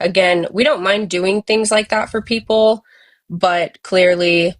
again, we don't mind doing things like that for people, but clearly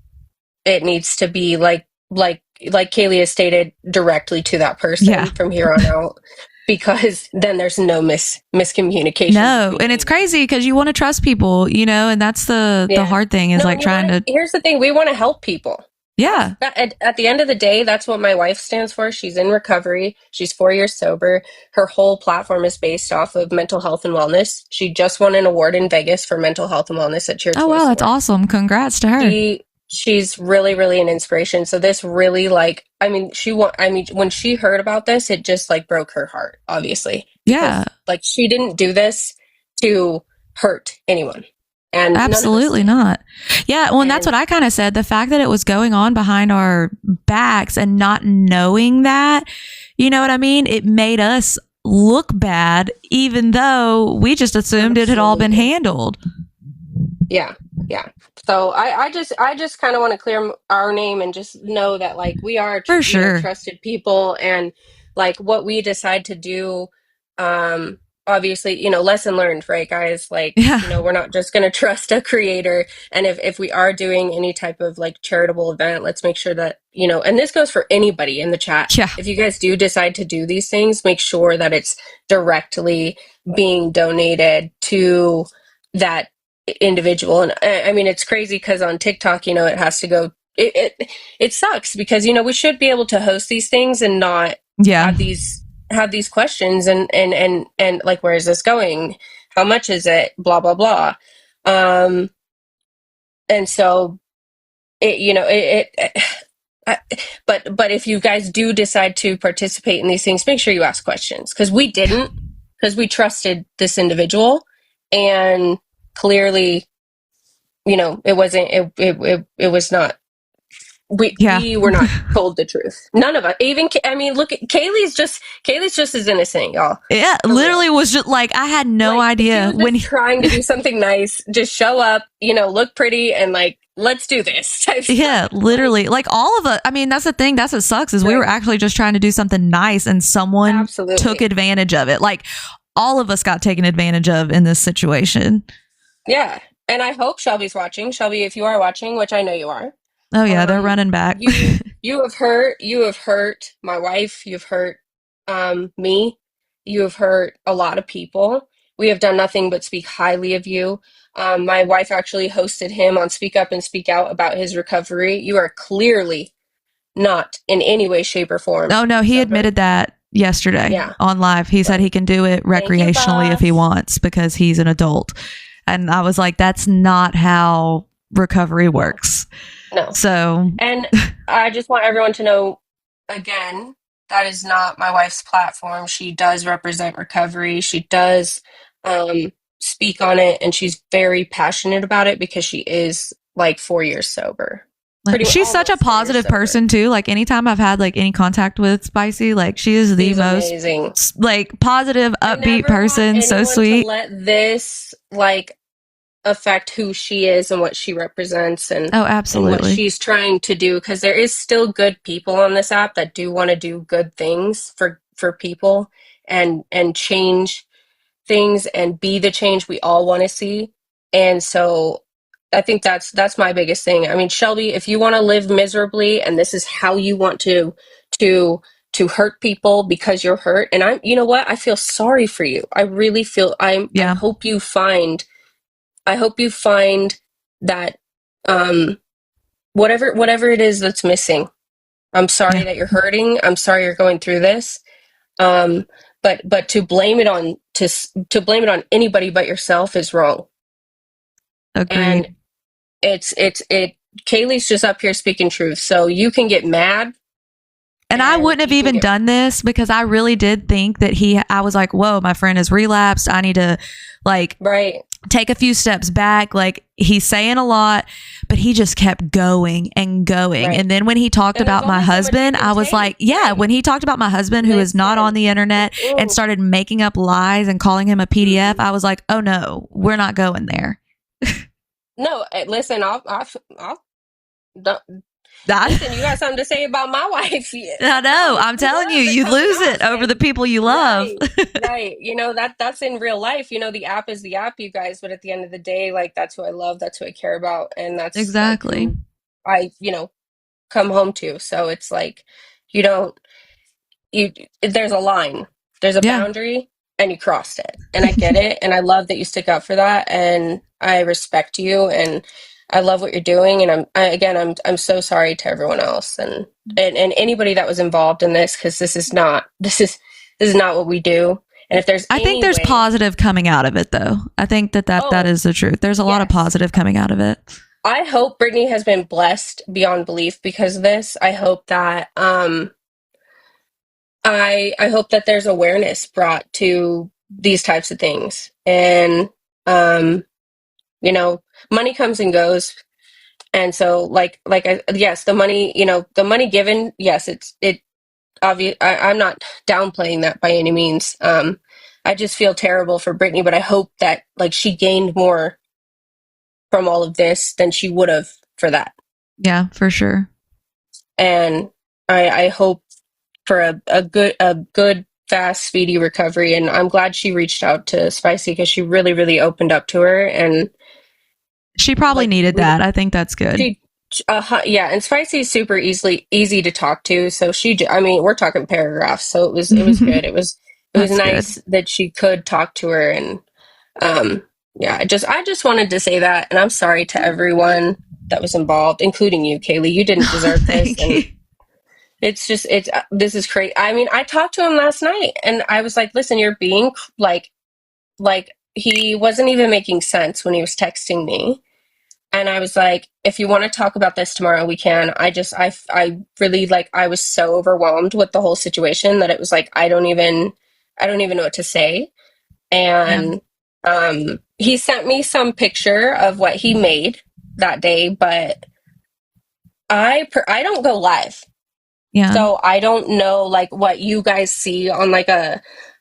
it needs to be like Kaylee has stated, directly to that Yeah. person from here on out, because then there's no miscommunication No, between and it's anyone. crazy because you want to trust people, and that's the Yeah. hard thing is No, like and you trying want to, to. here's the thing, we want to help people. Yeah. At the end of the day, that's what my wife stands for. She's in recovery. She's 4 years sober. Her whole platform is based off of mental health and wellness. She just won an award in Vegas for mental health and wellness at Cheer Oh wow, Choice that's Awards. awesome. Congrats to her. She's really, really an inspiration. So this really, like, I mean, when she heard about this, it just like broke her heart, obviously, Yeah. because like she didn't do this to hurt anyone, and none of us Absolutely did. not. Yeah, well, and that's And what I kind of said. The fact that it was going on behind our backs and not knowing that, you know what I mean? It made us look bad, even though we just assumed it had all been absolutely. handled. Yeah, yeah. So I just kind of want to clear our name and just know that like we are, For you know, sure. trusted people, and like what we decide to do, um, obviously, you know, lesson learned, right, guys? Like, Yeah. you know, we're not just going to trust a creator, and if we are doing any type of like charitable event, let's make sure that, you know, and this goes for anybody in the chat. Yeah. If you guys do decide to do these things, make sure that it's directly being donated to that individual. And I mean, it's crazy because on TikTok, you know, it has to go. It sucks because, you know, we should be able to host these things and not Yeah. have these questions and like, where is this going? How much is it? Blah blah blah. Um, and so it, you know, I, but if you guys do decide to participate in these things, make sure you ask questions, because we didn't, because we trusted this individual, and clearly, you know, it wasn't, it was not, Yeah. we were not told the truth. None of us, even, I mean, look at Kaylee's just as innocent, y'all. Yeah. For real. Literally was just like, I had no Like, she idea was when just trying to do something nice, just show up, you know, look pretty, and like, let's do this type Yeah, stuff. literally. Like all of it. I mean, that's the thing. That's what sucks is we were Right. actually just trying to do something nice and someone took Absolutely. advantage of it. Like all of us got taken advantage of in this situation. Yeah. And I hope Shelby's watching. Shelby, if you are watching, which I know you are, Oh yeah, they're um, running back. you have hurt my wife, you've hurt me, you have hurt a lot of people. We have done nothing but speak highly of you. My wife actually hosted him on Speak Up and Speak Out about his recovery. You are clearly not in any way, shape, or form Oh no, he sober. admitted that yesterday Yeah. on live. He said Right. he can do it Thank you, recreationally if he boss. wants because he's an adult. And I was like, that's not how recovery works. No. So, And I just want everyone to know, again, that is not my wife's platform. She does represent recovery. She does speak on it, and she's very passionate about it because she is like 4 years sober. she's such a Almost 4 years positive sober. person too. Like anytime I've had like any contact with Spicy, like she is the She's most amazing. like positive, I upbeat never person. want So anyone sweet. to let this like affect who she is and what she represents, Oh, and what absolutely. she's trying to do, because there is still good people on this app that do want to do good things for people, and change things and be the change we all want to see. And so I think that's my biggest thing. I mean, Shelby, if you want to live miserably and this is how you want to to hurt people because you're hurt, and I'm, you know what, I feel sorry for you. I really feel, I Yeah. hope you find that whatever it is that's missing. I'm sorry Yeah. that you're hurting. I'm sorry you're going through this. Um, but to blame it on to blame it on anybody but yourself is wrong. Agreed. And it Kaylee's just up here speaking truth. So you can get mad. And I wouldn't have even done this because I really did think that I was like, whoa, my friend has relapsed. I need to like Right. take a few steps back. Like he's saying a lot, but he just kept going and going. Right. And then when he talked And there's about my only so much you husband, can I was take. like, yeah, Right. when he talked about my husband who is not Listen. on the internet and Ooh. started making up lies and calling him a PDF, I was like, oh no, we're not going there. No, listen, I'll don't, Listen, you got something to say about my wife? Yeah, I know. I'm we telling you, love it you coming lose it off. over the And people you love. right, right. That's in real life. The app is the app, you guys. But at the end of the day, like that's who I love. That's who I care about, and that's like Exactly. who I come home to. So it's like you don't you there's a line, there's a Yeah. boundary, and you crossed it. And I get it, and I love that you stick up for that, and I respect you, and I love what you're doing. And I'm so sorry to everyone else, and anybody that was involved in this, because this is not what we do. And if there's I think any there's way, positive coming out of it, though. I think that oh is the truth. There's a lot of yes, positive coming out of it. I hope Brittany has been blessed beyond belief because of this. I hope that I hope that there's awareness brought to these types of things. And um, money comes and goes. And so yes, the money given, yes, it obvious. I'm not downplaying that by any means. I just feel terrible for Brittany, but I hope that like she gained more from all of this than she would have for that. Yeah, for sure. And I hope for a good fast speedy recovery. And I'm glad she reached out to Spicy because she really really opened up to her. And She probably like needed we that. I think that's good. she yeah. And Spicy is super easy to talk to, so I mean, we're talking paragraphs, so it was good. It was That's good. nice that she could talk to her. And um yeah, I just wanted to say that. And I'm sorry to everyone that was involved, including you, Kaylee. You didn't deserve this. Thank you. And this is crazy. I mean, I talked to him last night and I was like, listen, you're being like he wasn't even making sense when he was texting me. And I was like, if you want to talk about this tomorrow, we can. I really like, I was so overwhelmed with the whole situation that it was like, I don't even know what to say. Yeah. And he sent me some picture of what he made that day, but I don't go live. Yeah. So I don't know like what you guys see on like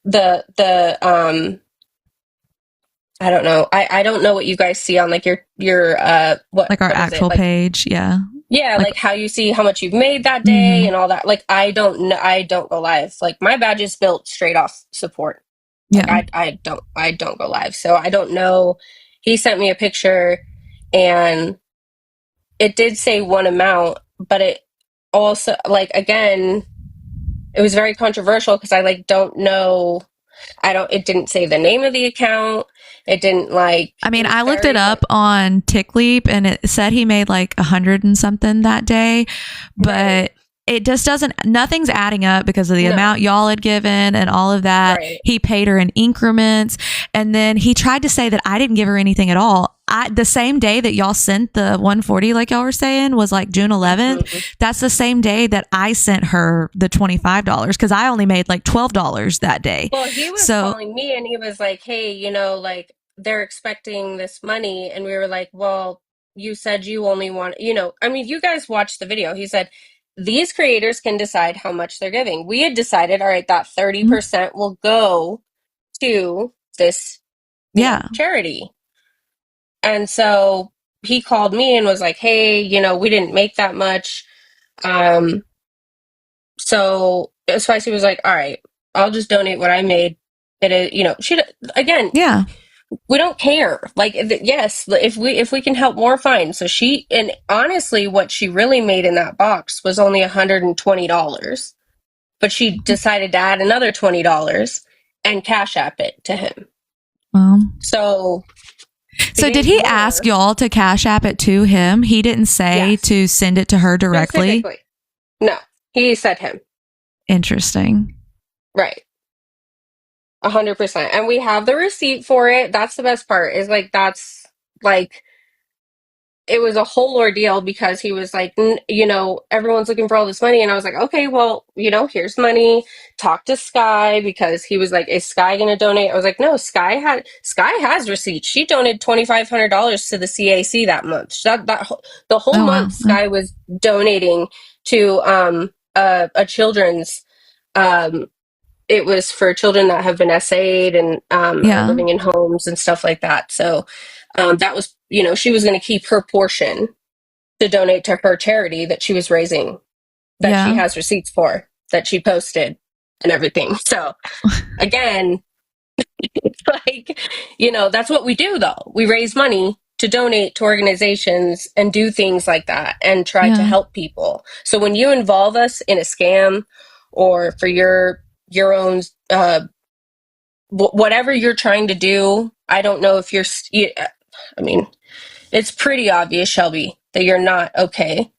the I don't know. I don't know what you guys see on like your Like our what is it? actual Like page. Yeah. yeah, Like, like how you see how much you've made that day mhm. and all that. Like I don't know, I don't go live. Like my badge is built straight off support. Like Yeah. I don't go live. So I don't know. He sent me a picture and it did say one amount, but it also like again, it was very controversial because I like don't know. It didn't say the name of the account. It didn't like, I it mean, was I looked it very like, up on TickLeap and it said he made like 100 and something that day, right. but it just doesn't, nothing's adding up because of the No, amount y'all had given and all of that. right. He paid her in increments. And then he tried to say that I didn't give her anything at all. The same day that y'all sent the 140, like y'all were saying, was like June 11th. Mhm. That's the same day that I sent her the $25 because I only made like $12 that day. Well, he was So, calling me and he was like, hey, like they're expecting this money. And we were like, well, you said you only want, I mean, you guys watched the video. He said, these creators can decide how much they're giving. We had decided, all right, that 30% will go to this, yeah. charity. And so he called me and was like, hey, we didn't make that much. Um, so Spicy was like, all right, I'll just donate what I made. It is, she again, Yeah. we don't care. Like, yes, if we can help more, fine. So and honestly, what she really made in that box was only $120, but she decided to add another $20 and Cash App it to him. Well, So to so did get he more, ask y'all to cash app it to him? He didn't say yes, to send it to her directly. specifically, no, he said him, Interesting. right. 100%. And we have the receipt for it. That's the best part is like, that's like, it was a whole ordeal because he was like, everyone's looking for all this money. And I was like, okay, well, here's money. Talk to Sky because he was like, is Sky going to donate? I was like, no, Sky has receipts. She donated $2,500 to the CAC that month. The whole Oh wow. month, Sky was donating to a children's um, it was for children that have been SA'd and are Yeah. living in homes and stuff like that. So that was, she was going to keep her portion to donate to her charity that she was raising, that she Yeah. has receipts for, that she posted and everything. So again, like, that's what we do though. We raise money to donate to organizations and do things like that and try to Yeah. help people. So when you involve us in a scam or for your own whatever you're trying to do, I don't know if I mean, it's pretty obvious, Shelby, that you're not okay.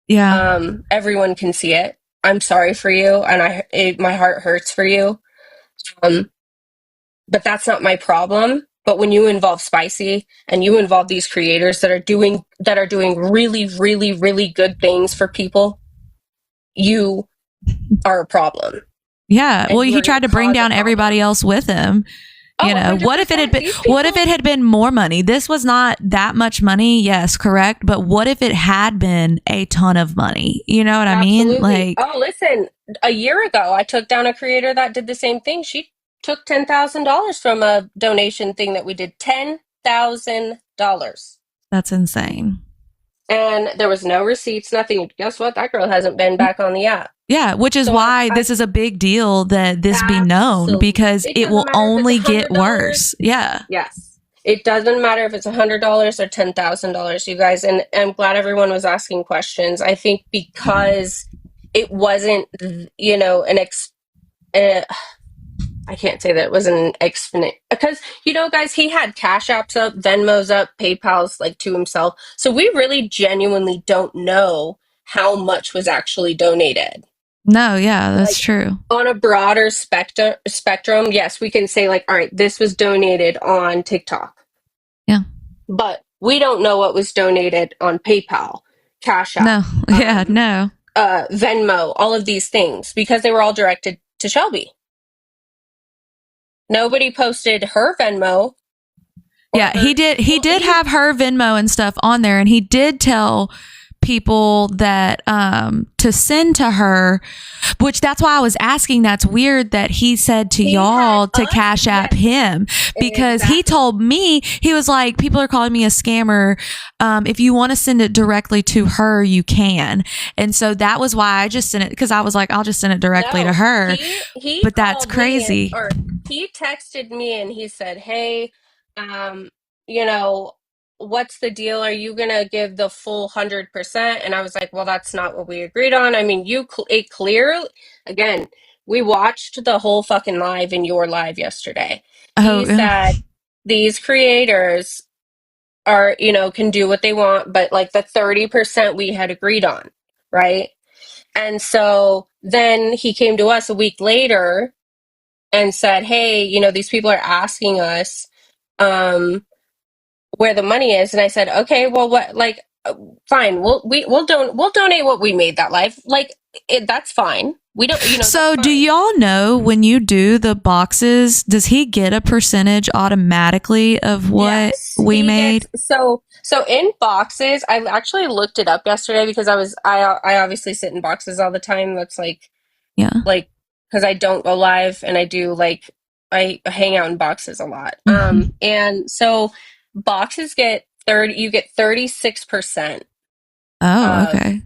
Yeah. Everyone can see it. I'm sorry for you, and my heart hurts for you. Um, but that's not my problem. But when you involve Spicy and you involve these creators that are doing really, really, really good things for people, you are a problem, Yeah. Well, and you he are going tried to to bring cause a down everybody problem. else with him. Oh, What if it had 100%. been These what if people, it had been more money? This was not that much money, yes, correct. But what if it had been a ton of money? You know what I mean? absolutely. Like, Oh, listen, a year ago, I took down a creator that did the same thing. She took $10,000 from a donation thing that we did. $10,000. that's insane. And there was no receipts, nothing. Guess what? That girl hasn't been back on the app. Yeah, which is So why this is a big deal that this be known, absolutely. because It it doesn't will matter if it's only get $100. worse. Yeah. Yes. It doesn't matter if it's $100 or $10,000, you guys. And I'm glad everyone was asking questions. I think because it wasn't, uh, I can't say that it was an exponent because, guys, he had Cash Apps up, Venmo's up, PayPal's like to himself. So we really genuinely don't know how much was actually donated. No, yeah, that's Like true. on a broader spectrum, yes, we can say like, all right, this was donated on TikTok, Yeah. but we don't know what was donated on PayPal, Cash App, No. Yeah, no. Venmo, all of these things because they were all directed to Shelby. Nobody posted her Venmo or Yeah, he her. did he Well, did have her Venmo and stuff on there, and he did tell people that to send to her, which that's why I was asking. That's weird that he said to he had y'all to us. Cash App Yes, him, because he exactly. told me, he was like, people are calling me a scammer. If you want to send it directly to her, you can. And so that was why I just sent it, because I was like, I'll just send it directly to No, her. he But that's called me crazy. or he texted me and he said, "Hey, um, you know, what's the deal? Are you gonna give the full 100%?" And I was like, "Well, that's not what we agreed on. I mean, it clear again. We watched the whole fucking live in your live yesterday. He Oh, said these creators are, can do what they want, but like the 30% we had agreed on, right?" And so then he came to us a week later and said, "Hey, these people are asking us um, where the money is." And I said, "Okay, well, what? Like, fine. We'll donate what we made that life. Like, that's fine. We don't, that's so, do fine." y'all know when you do the boxes, does he get a percentage automatically of what Yes, we he made? gets so in boxes. I actually looked it up yesterday because I obviously sit in boxes all the time. That's Yeah. like because I don't go live and I do like I hang out in boxes a lot. Mhm. And so boxes get 30 you get 36% Oh, of okay.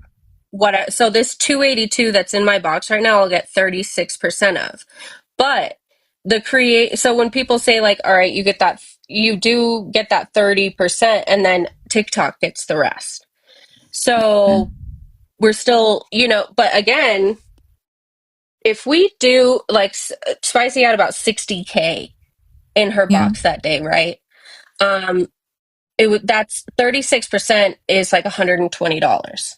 so this 282 that's in my box right now I'll get 36% of. But so when people say like, all right, you do get that 30% and then TikTok gets the rest. Yeah. So we're still, but again, if we do like Spicy had about 60K in her Yeah. box that day, right? Um, that's 36% is like $120.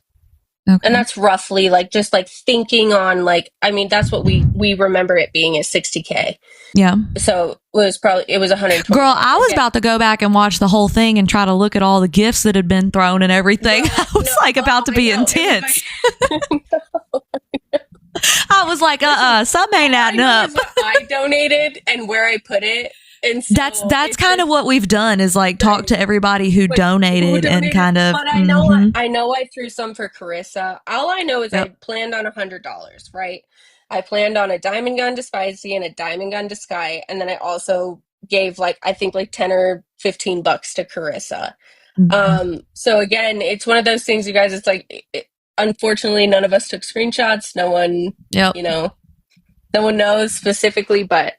And Okay. that's roughly like just like thinking on like I mean that's what we remember it being is 60K. Yeah. So it was Girl, $120. I was Again, about to go back and watch the whole thing and try to look at all the gifts that had been thrown and everything. girl, I was no, like about to I be know everybody. intense. I was like, Listen, something ain't all I adding know up. is what I donated and where I put it. And so That's it's kind of just what we've done, is like talk right. to everybody who But who donated and donated? kind of, But I know mm-hmm. I threw some for Carissa. All I know is I Yep. planned on $100, right? I planned on a diamond gun to Spicy and a diamond gun to Sky, and then I also gave like I think like 10 or $15 to Carissa. Mhm. So again, it's one of those things, you guys, it's like, unfortunately, none of us took screenshots. No one, Yep. you know, no one knows specifically, but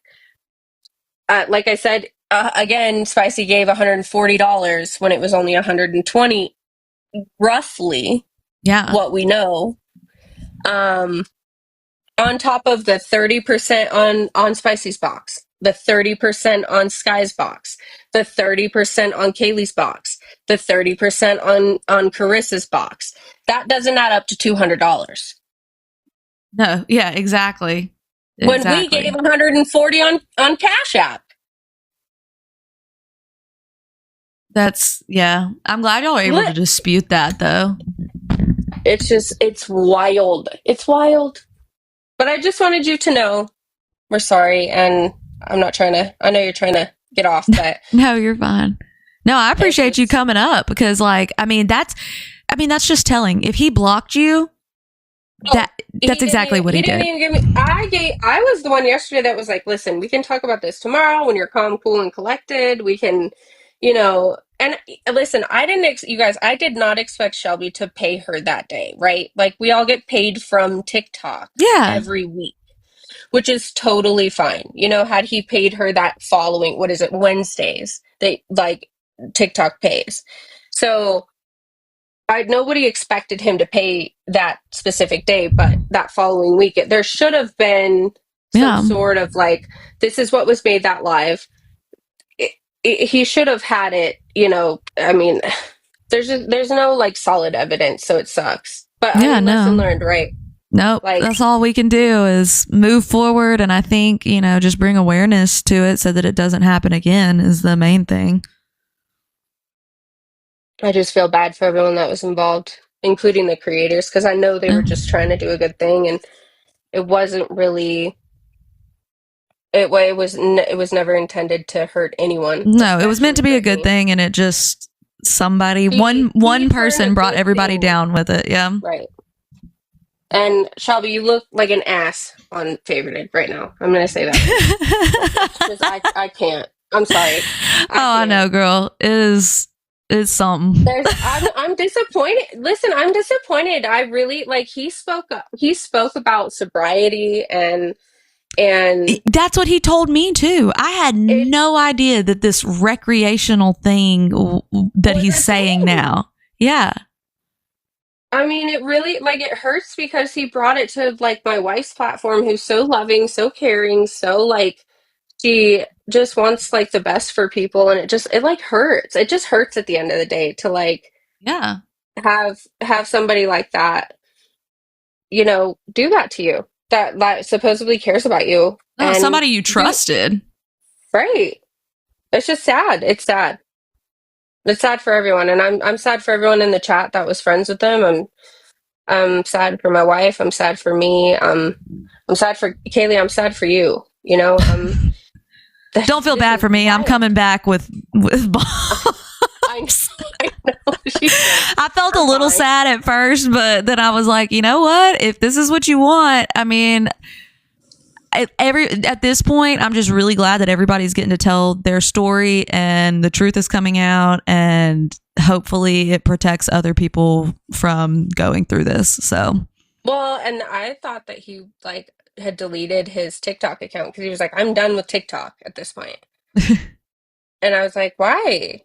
like I said, again, Spicy gave $140 when it was only 120, roughly Yeah. what we know. Um, on top of the 30% on Spicy's box, the 30% on Sky's box, the 30% on Kaylee's box, the 30% on Carissa's box. That doesn't add up to $200. No. Yeah. Exactly. When we gave Exactly. 140 on Cash App. That's yeah. I'm glad y'all are able to dispute that though. It's wild. It's wild. But I just wanted you to know we're sorry, and I'm not trying to, I know you're trying to get off, but No, you're fine. No, I it's appreciate you just, coming up because that's just telling. If he blocked you, oh, that's exactly what he he didn't did. even give me, I was the one yesterday that was like, listen, we can talk about this tomorrow when you're calm, cool, and collected. We can, and listen, you guys, I did not expect Shelby to pay her that day, right? Like, we all get paid from TikTok Yeah. every week, which is totally fine. Had he paid her that following, what is it, Wednesdays, they like TikTok pays. So nobody expected him to pay that specific day, but that following week, there should have been some Yeah. sort of like, this is what was made that live. He should have had it, I mean, there's no like solid evidence, so it sucks. But I Yeah. mean, lesson No. learned, right? Nope. Like, That's all we can do is move forward. And I think, just bring awareness to it so that it doesn't happen again is the main thing. I just feel bad for everyone that was involved, including the creators, because I know they Yeah. were just trying to do a good thing, and it wasn't really. It was never intended to hurt anyone, No, it was meant to especially be a good Brittany. thing. And it just, somebody, He one turned a person brought good everybody thing, down with it. Yeah. right? And Shelby, you look like an ass on Favorited right now. I'm gonna say that right now. It's just I can't. I'm sorry, Oh, I I can't. know, girl. It's something. I'm disappointed. Listen, I'm disappointed. I really like he spoke about sobriety and That's what he told me too. I had it's no idea that this recreational thing that was he's a saying thing. now. Yeah. I mean, it really like it hurts because he brought it to like my wife's platform, who's so loving, so caring, so like she just wants like the best for people, and it like hurts. It just hurts at the end of the day to like Yeah. have somebody like that, do that to you, that supposedly cares about you, Oh, and somebody you do trusted. right. It's just sad. It's sad. It's sad for everyone, and I'm sad for everyone in the chat that was friends with them. I'm sad for my wife. I'm sad for me. I'm sad for Kaylee. I'm sad for you. Don't feel This bad is for me. I'm wild. coming back with I, I know. She's like, I felt a "You're little fine." sad at first, but then I was like, you know what? If this is what you want, I mean, at this point, I'm just really glad that everybody's getting to tell their story and the truth is coming out, and hopefully it protects other people from going through this. So, Well, and I thought that he like had deleted his TikTok account because he was like, "I'm done with TikTok at this point." And I was like, "Why?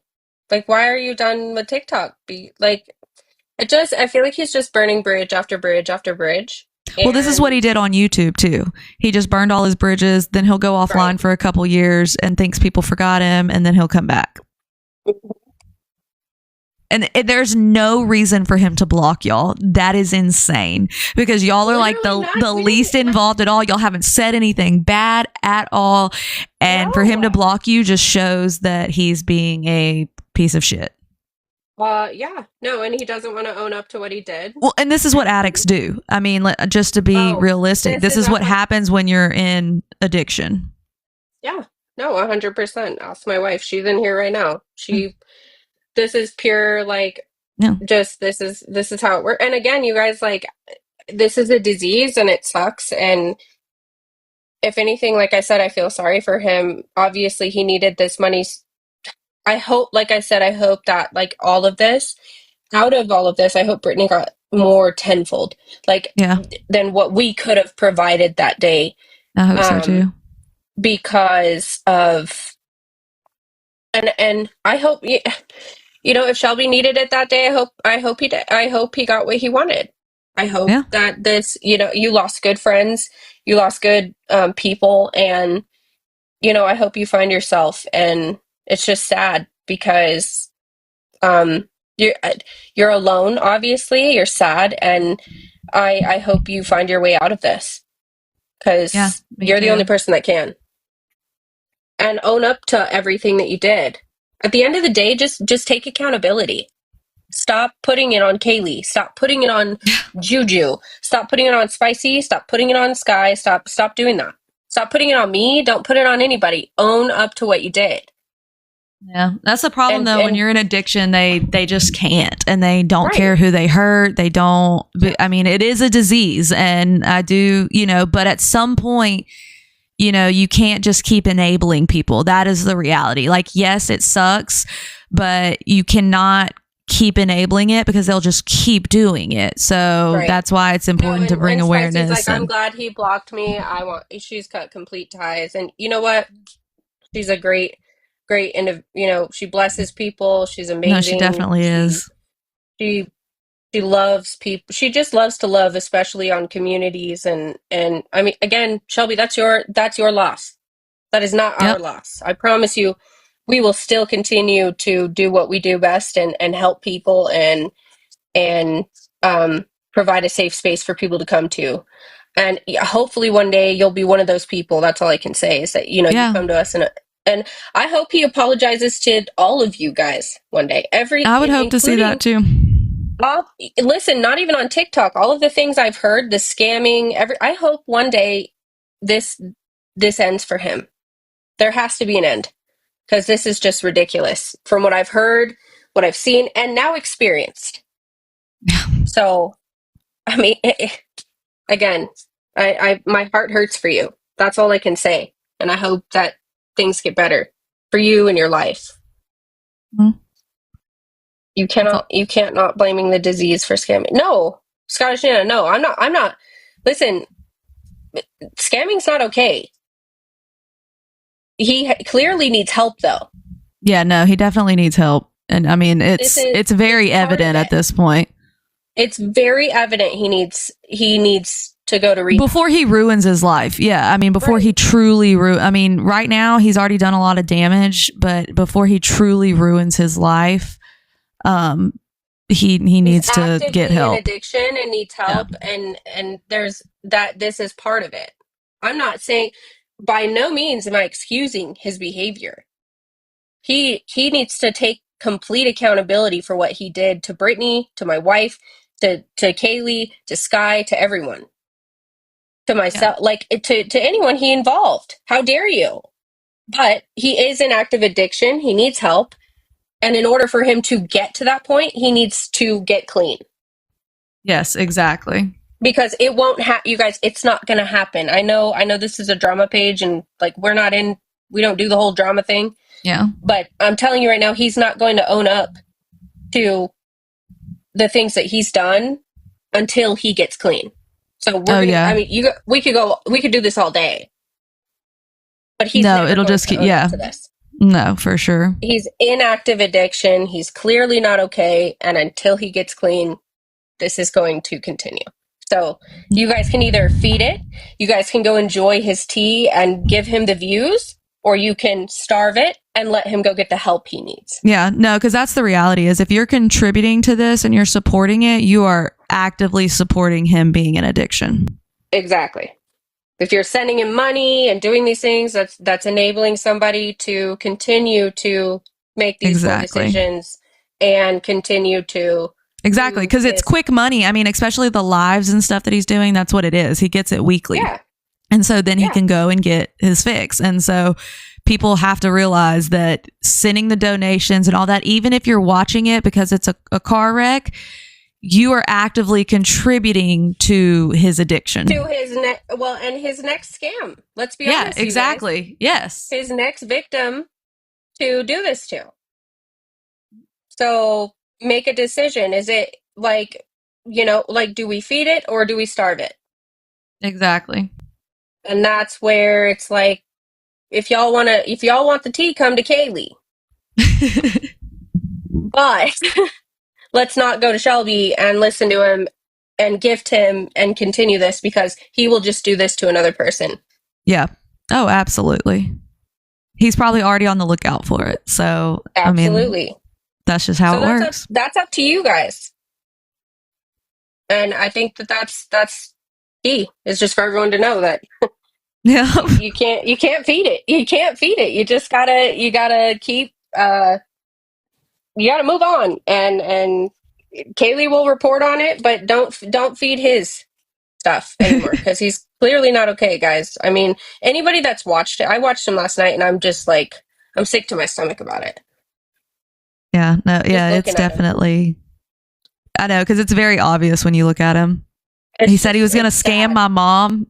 Like, why are you done with TikTok?" Be like, I feel like he's just burning bridge after bridge after bridge. well, this is what he And did on YouTube too. He just burned all his bridges, then he'll go right. offline for a couple years and thinks people forgot him, and then he'll come back. And there's no reason for him to block y'all. That is insane because y'all are like Literally not. the We least didn't like, involved at all. Y'all haven't said anything bad at all. And for him to no. block you just shows that he's being a piece of shit. Yeah, no, and he doesn't want to own up to what he did. Well, and this is what addicts do. I mean, just to be Oh, realistic, this is what happens when you're in addiction. Yeah, no, 100%. Ask my wife. She's in here right now. This is pure, like, Yeah. just, this is how it works. And again, you guys, like, this is a disease and it sucks. And if anything, like I said, I feel sorry for him. Obviously, he needed this money. I hope, like I said, I hope that like all of this, out of all of this, I hope Brittany got more tenfold, like Yeah, than what we could have provided that day, I hope so um, too. because of and I hope you know, if Shelby needed it that day, I hope he did. I hope he got what he wanted. I hope Yeah. that this, you know, you lost good friends, you lost good people, and you know, I hope you find yourself. And it's just sad because um, you're you're alone. Obviously, you're sad, and I hope you find your way out of this Yeah, because me you're the only too. person that can. And own up to everything that you did. At the end of the day, just take accountability. Stop putting it on Kaylee. Stop putting it on Juju. Stop putting it on Spicy. Stop putting it on Sky. Stop doing that. Stop putting it on me. Don't put it on anybody. Own up to what you did. Yeah, that's the problem though. When And you're in addiction, they just can't, and they don't right. care who they hurt. They don't. I mean, it is a disease, and I do, But at some point, you can't just keep enabling people. That is the reality. Like, yes, it sucks, but you cannot keep enabling it because they'll just keep doing it. So Right. that's why it's No, important to bring and Spicy's like, awareness I'm and glad he blocked me. She's cut complete ties. And you know what? She's a great, and you know, she blesses people. She's no, she amazing. definitely is. She she loves people. She just loves to love, especially on communities. And I mean, again, Shelby, that's your loss. That is not our Yep. loss. I promise you, we will still continue to do what we do best and help people and provide a safe space for people to come to. And yeah, hopefully one day you'll be one of those people. That's all I can say is that, you know, you Yeah. come to us and I hope he apologizes to all of you guys one day. I would hope to see that Including too. all, listen, not even on TikTok, all of the things I've heard, the scamming, I hope one day this this ends for him. There has to be an end because this is just ridiculous from what I've heard, what I've seen, and now experienced. So, I mean, again, my heart hurts for you. That's all I can say, and I hope that things get better for you and your life. Mhm. You can't not blaming the disease for scamming. No, Scottish Nana, no, I'm not. Listen, scamming's not okay. He clearly needs help, though. Yeah, no, he definitely needs help. And I mean, it's very it's part of evident at it. this point. It's very evident he needs to go to rehab. Before he ruins his life. Yeah, I mean, before Right. he truly I mean, right now he's already done a lot of damage, but before he truly ruins his life, he needs He's to get actively in help. addiction and needs Yeah. help, and there's that. This is part of it. I'm not saying, by no means am I excusing his behavior. He needs to take complete accountability for what he did to Brittany, to my wife, to Kaylee, to Sky, to everyone, to Yeah. myself, like to anyone he involved. How dare you? But he is in active addiction. He needs help. And in order for him to get to that point, he needs to get clean. Yes, exactly. Because it won't you guys, it's not going to happen. I know this is a drama page and like we don't do the whole drama thing, Yeah. but I'm telling you right now, he's not going to own up to the things that he's done until he gets clean. So Oh yeah. I mean, we could do this all day, but he's No, never it'll going just to keep, own up yeah. to this. No, for sure. He's in active addiction. He's clearly not okay. And until he gets clean, this is going to continue. So you guys can either feed it, you guys can go enjoy his tea and give him the views, or you can starve it and let him go get the help he needs. Yeah, no, because that's the reality is if you're contributing to this and you're supporting it, you are actively supporting him being in addiction. Exactly. If you're sending him money and doing these things, that's enabling somebody to continue to make these poor decisions and continue to Exactly, because it's quick money. I mean, especially the lives and stuff that he's doing, that's what it is. He gets it weekly. Yeah. And so then he Yeah. can go and get his fix. And so people have to realize that sending the donations and all that, even if you're watching it because it's a car wreck, you are actively contributing to his addiction. To his and his next scam. Let's be honest. Yeah, exactly. Yes. His next victim to do this to. So make a decision. Is it like, like, do we feed it or do we starve it? Exactly. And that's where it's like, if y'all want the tea, come to Kaylee. But let's not go to Shelby and listen to him and gift him and continue this because he will just do this to another person. Yeah. Oh, absolutely. He's probably already on the lookout for it. So, I mean, Absolutely. that's just how So it works. that's up to you guys. And I think that's key. It's just for everyone to know that Yeah. you can't feed it. You can't feed it. You gotta keep you gotta move on. And Kaylee will report on it, but don't feed his stuff anymore because he's clearly not okay, guys. I mean, anybody that's watched it, I watched him last night, and I'm just like, I'm sick to my stomach about it. Yeah. No, Just yeah, it's looking at him, definitely, I know, because it's very obvious when you look at him. He said he was going to it's scam sad. my mom.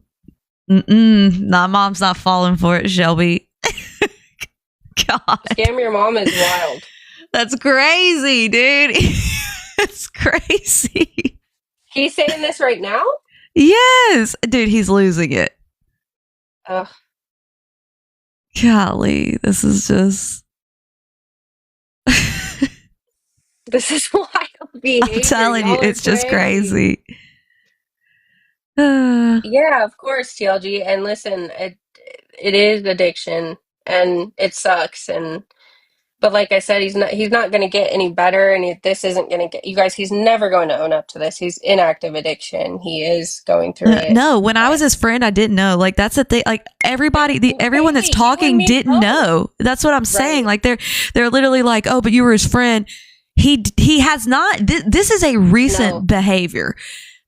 Nah, mom's not falling for it, Shelby. God. Scam your mom is wild. That's crazy, dude. It's crazy. He's saying this right now. Yes. Dude, he's losing it. Ugh. Golly, this is just. This is wild behavior. I'm telling you, Y'all are it's just crazy. Yeah, of course, TLG. And listen, it is addiction, and it sucks. And but like I said, he's not going to get any better, and this isn't going to get you guys. He's never going to own up to this. He's in active addiction. He is going through it. No, when I was But his friend, I didn't know. Like that's the thing. Like everyone that's hey, you and talking me didn't both. know. That's what I'm saying. Right. Like they're literally like, oh, but you were his friend. He has not. This is a recent No. behavior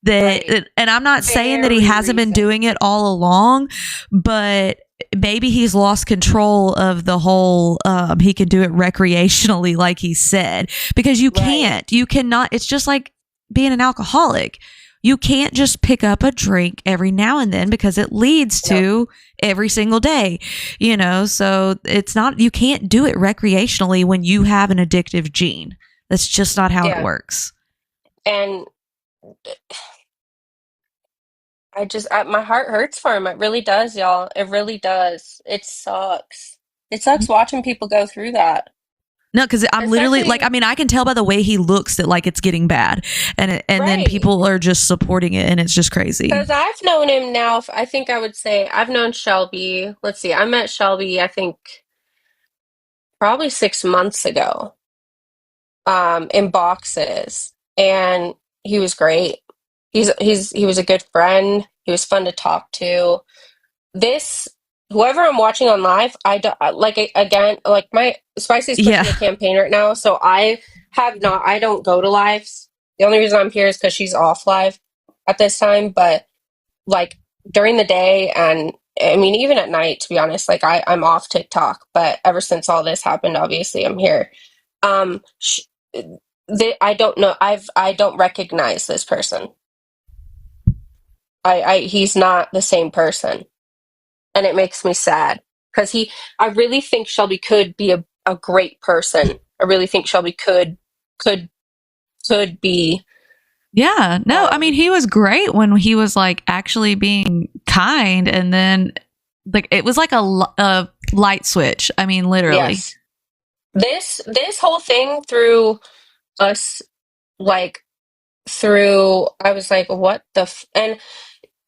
that, Right. and I'm not saying that he Very hasn't been recent. doing it all along, but maybe he's lost control of the whole he can do it recreationally like he said, because you Right. can't, you cannot, it's just like being an alcoholic. You can't just pick up a drink every now and then because it leads to every single day, so it's not, you can't do it recreationally when you have an addictive gene. That's just not how it Yeah. works. And my heart hurts for him. It really does, y'all. It really does. It sucks. It sucks watching people go through that. No, because I'm literally like, Especially, I mean, I can tell by the way he looks that like it's getting bad, and then right. people are just supporting it, and it's just crazy. Because I've known him now, I think I would say I've known Shelby. Let's see, I met Shelby, I think probably 6 months ago, in boxes. And he was great. He was a good friend. He was fun to talk to. This Whoever I'm watching on live, I don't like again, like my Spicy's pushing Yeah, a campaign right now, so I don't go to lives. The only reason I'm here is because she's off live at this time, but like during the day, and I mean even at night, to be honest, like I'm off TikTok, but ever since all this happened, obviously I'm here. Um, sh- I don't know. I don't recognize this person. He's not the same person, and it makes me sad because I really think Shelby could be a great person. I really think Shelby could be. yeah. No, I mean, Um, he was great when he was like actually being kind, and then like it was like a light switch. I mean, literally. yes, this whole thing through us, like through I was like, what the and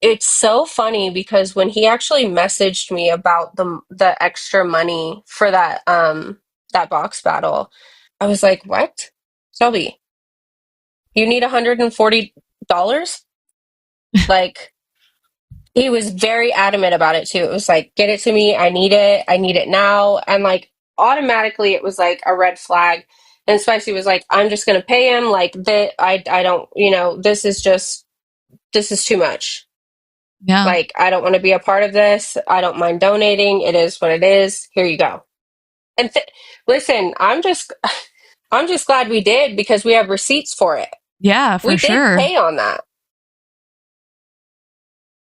it's so funny because when he actually messaged me about the extra money for that box battle, I was like, "What? Shelby, you need $140?" Like he was very adamant about it too. It was like, "Get it to me. I need it. I need it now." And like automatically it was like a red flag. And Spicy was like, "I'm just going to pay him like that. I don't, this is too much. Yeah. Like, I don't want to be a part of this. I don't mind donating. It is what it is. Here you go." And listen, I'm just glad we did because we have receipts for it. Yeah, for We did sure. pay on that.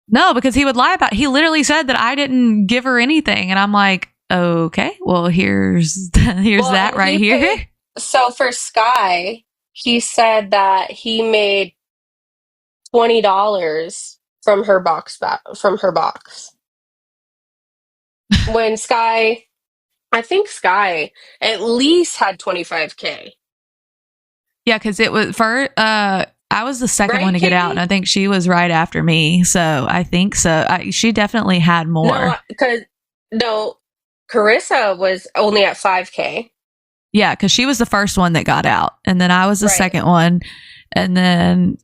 No, because he would lie about. He literally said that I didn't give her anything, and I'm like, okay, well here's Well, that and right he here. paid, So for Sky, he said that he made $20 from her from her box. When Sky, I think Sky at least had 25K. Yeah, because it was for I was the second one Right, to get out, and Katie? I think she was right after me. So I think so. She definitely had No, more. because no, Carissa was only at 5K. Yeah, because she was the first one that got out, and then I was the Right. second one, and then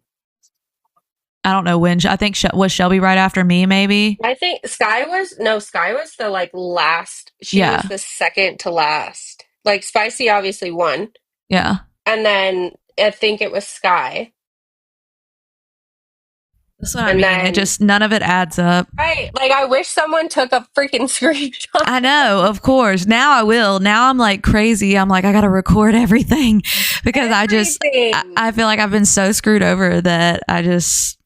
I don't know when. I think was Shelby right after me, maybe. I think Sky was the like last. She was Yeah, the second to last. Like Spicy obviously won. yeah. And then I think it was Sky. That's what I And mean. It then just none of it adds up. right, like I wish someone took a freaking screenshot. I know, of course. Now I will. Now I'm like crazy. I'm like, I got to record everything because I Everything. feel like I've been so screwed over that I just,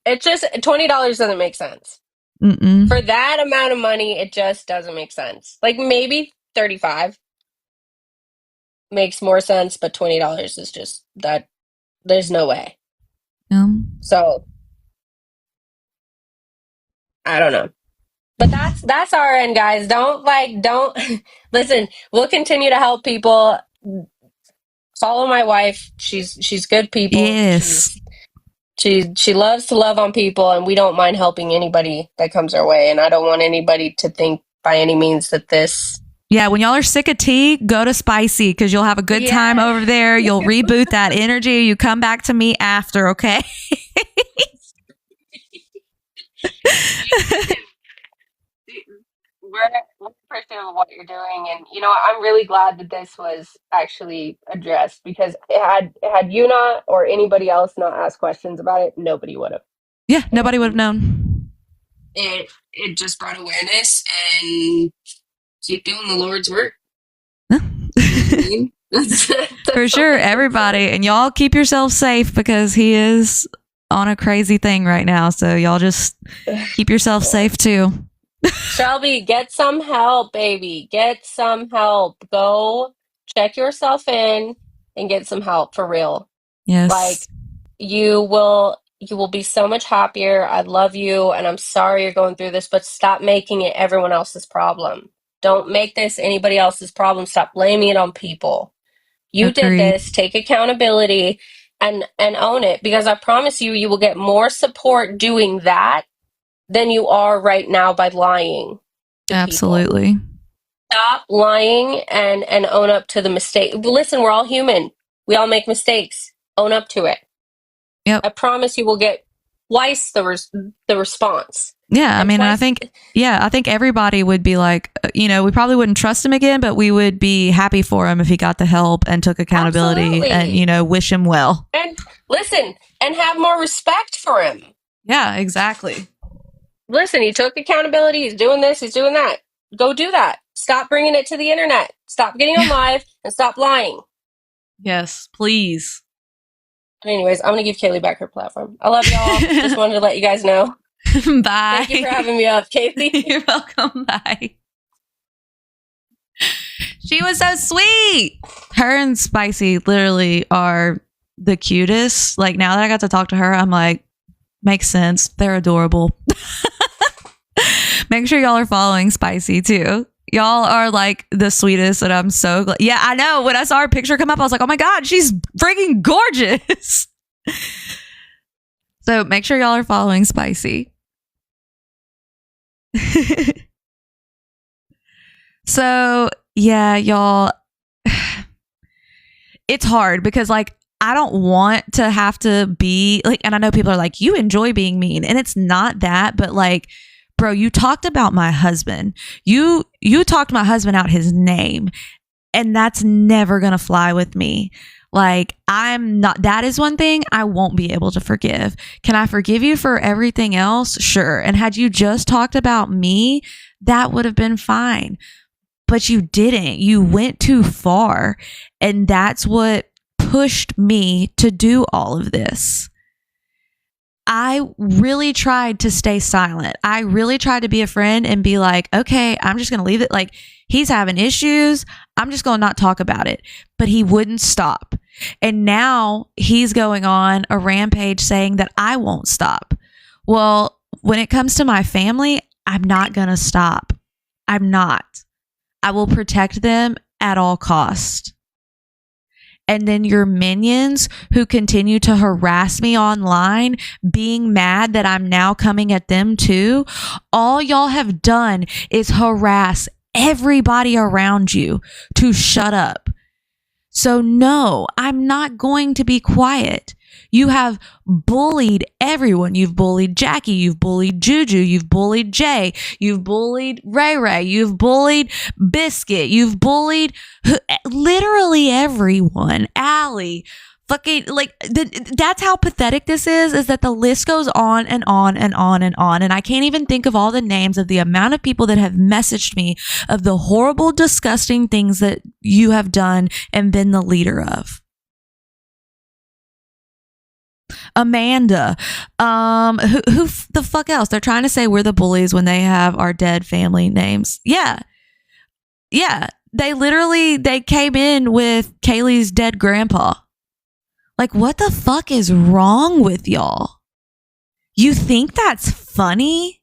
It just $20 doesn't make sense. mm-mm. For that amount of money, it just doesn't make sense. Like maybe 35 makes more sense, but $20 is just that there's no way. So I don't know. But that's our end, guys. Don't listen, we'll continue to help people. Follow my wife. She's good people. Yes. She loves to love on people, and we don't mind helping anybody that comes our way. And I don't want anybody to think by any means that this. Yeah, when y'all are sick of tea, go to Spicy because you'll have a good time Yeah. over there. You'll reboot that energy. You come back to me after, okay? We're appreciative of what you're doing, and I'm really glad that this was actually addressed because had you not or anybody else not asked questions about it, nobody would have. Yeah, nobody would have And known. it just brought awareness and keep doing the Lord's work. Huh? You know what I mean? That's For sure, all I can everybody. say. And y'all keep yourself safe because he is on a crazy thing right now. So y'all just keep yourself safe too. Shelby, get some help, baby. Get some help. Go check yourself in and get some help for real. Yes. Like you will be so much happier. I love you and I'm sorry you're going through this, but stop making it everyone else's problem. Don't make this anybody else's problem. Stop blaming it on people. You did Agreed. this. Take accountability and own it because I promise you you will get more support doing that than you are right now by lying to people. Absolutely. Stop lying and own up to the mistake. Listen, we're all human. We all make mistakes. Own up to it. Yep. I promise you will get twice the response. Yeah, I mean, I twice- think everybody would be like, we probably wouldn't trust him again, but we would be happy for him if he got the help and took accountability Absolutely. and, wish him well. And listen, and have more respect for him. Yeah, exactly. Listen, he took accountability. He's doing this. He's doing that. Go do that. Stop bringing it to the internet. Stop getting on live and stop lying. Yes, please. Anyways, I'm going to give Kaylee back her platform. I love y'all. Just wanted to let you guys know. Bye. Thank you for having me up, Kaylee. You're welcome. Bye. She was so sweet. Her and Spicy literally are the cutest. Like now that I got to talk to her, I'm like, makes sense. They're adorable. Make sure y'all are following Spicy too. Y'all are like the sweetest, and I'm so glad. Yeah, I know. When I saw her picture come up, I was like, oh my God, she's freaking gorgeous. So make sure y'all are following Spicy. So yeah, y'all, it's hard because like I don't want to have to be like, and I know people are like, you enjoy being mean, and it's not that, but like, bro, you talked about my husband. You talked my husband out his name, and that's never gonna fly with me. Like, I'm not, that is one thing I won't be able to forgive. Can I forgive you for everything else? Sure. And had you just talked about me, that would have been fine. But you didn't. You went too far. And that's what pushed me to do all of this. I really tried to stay silent. I really tried to be a friend and be like, okay, I'm just going to leave it. Like, He's having issues. I'm just going to not talk about it. But he wouldn't stop. And now he's going on a rampage saying that I won't stop. Well, when it comes to my family, I'm not going to stop. I'm not. I will protect them at all costs. And then your minions who continue to harass me online, being mad that I'm now coming at them too, all y'all have done is harass everybody around you to shut up. So no, I'm not going to be quiet. You have bullied everyone. You've bullied Jackie. You've bullied Juju. You've bullied Jay. You've bullied Ray Ray. You've bullied Biscuit. You've bullied literally everyone. Allie. Fucking, like, that's how pathetic this is that the list goes on and on and on and on. And I can't even think of all the names of the amount of people that have messaged me of the horrible, disgusting things that you have done and been the leader of. Amanda, who the fuck else? They're trying to say we're the bullies when they have our dead family names. Yeah. They came in with Kaylee's dead grandpa. Like, what the fuck is wrong with y'all? You think that's funny?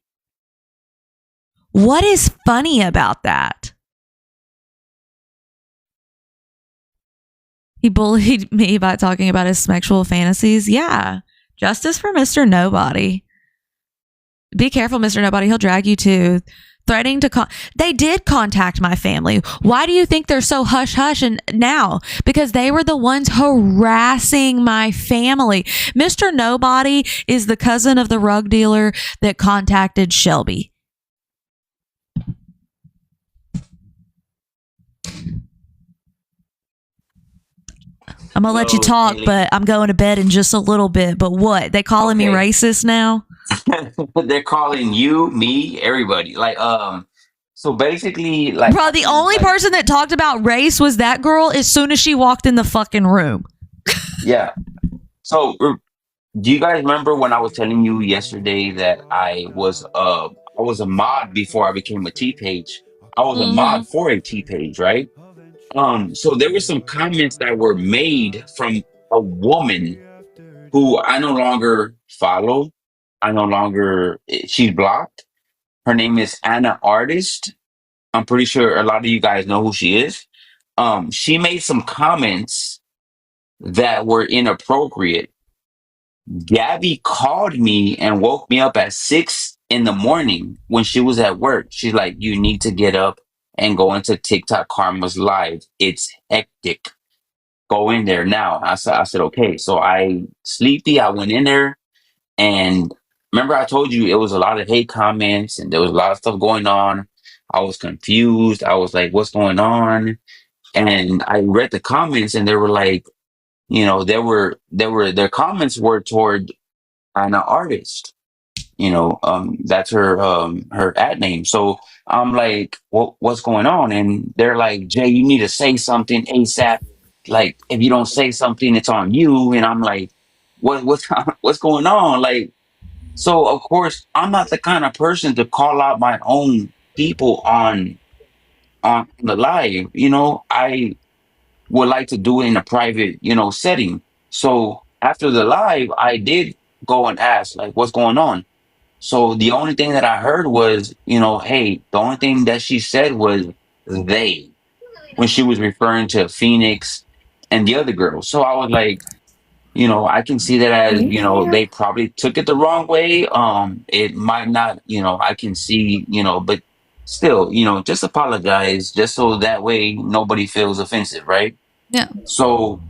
What is funny about that? He bullied me by talking about his sexual fantasies. Yeah. Justice for Mr. Nobody. Be careful, Mr. Nobody. He'll drag you too. Threatening to they did contact my family. Why do you think they're so hush hush and now? Because they were the ones harassing my family. Mr. Nobody is the cousin of the rug dealer that contacted Shelby. I'm gonna let you talk, but I'm going to bed in just a little bit. But what? They calling me racist now? They're calling you, me, everybody. Like, so basically, like, bro, the only person that talked about race was that girl as soon as she walked in the fucking room. Yeah. So, do you guys remember when I was telling you yesterday that I was a mod before I became a T page? I was a mod for a T page, right? So there were some comments that were made from a woman who I no longer follow. She's blocked. Her name is Anna Artist. I'm pretty sure a lot of you guys know who she is. She made some comments that were inappropriate. Gabby called me and woke me up at 6 in the morning when she was at work. She's like, you need to get up and go into TikTok Karma's live. It's hectic. Go in there now. I said, okay. So I went in there. And remember, I told you it was a lot of hate comments and there was a lot of stuff going on. I was confused. I was like, what's going on? And I read the comments and they were like, their comments were toward an artist. That's her ad name. So I'm like, what's going on? And they're like, Jay, you need to say something ASAP. Like, if you don't say something, it's on you. And I'm like, what's going on? Like, so of course, I'm not the kind of person to call out my own people on the live. I would like to do it in a private, setting. So after the live, I did go and ask, like, what's going on? So the only thing that I heard was, hey, the only thing that she said was they, when she was referring to Phoenix and the other girl. So I was like, I can see that as, they probably took it the wrong way. It might not, I can see, but still, just apologize just so that way nobody feels offensive, right? Yeah. So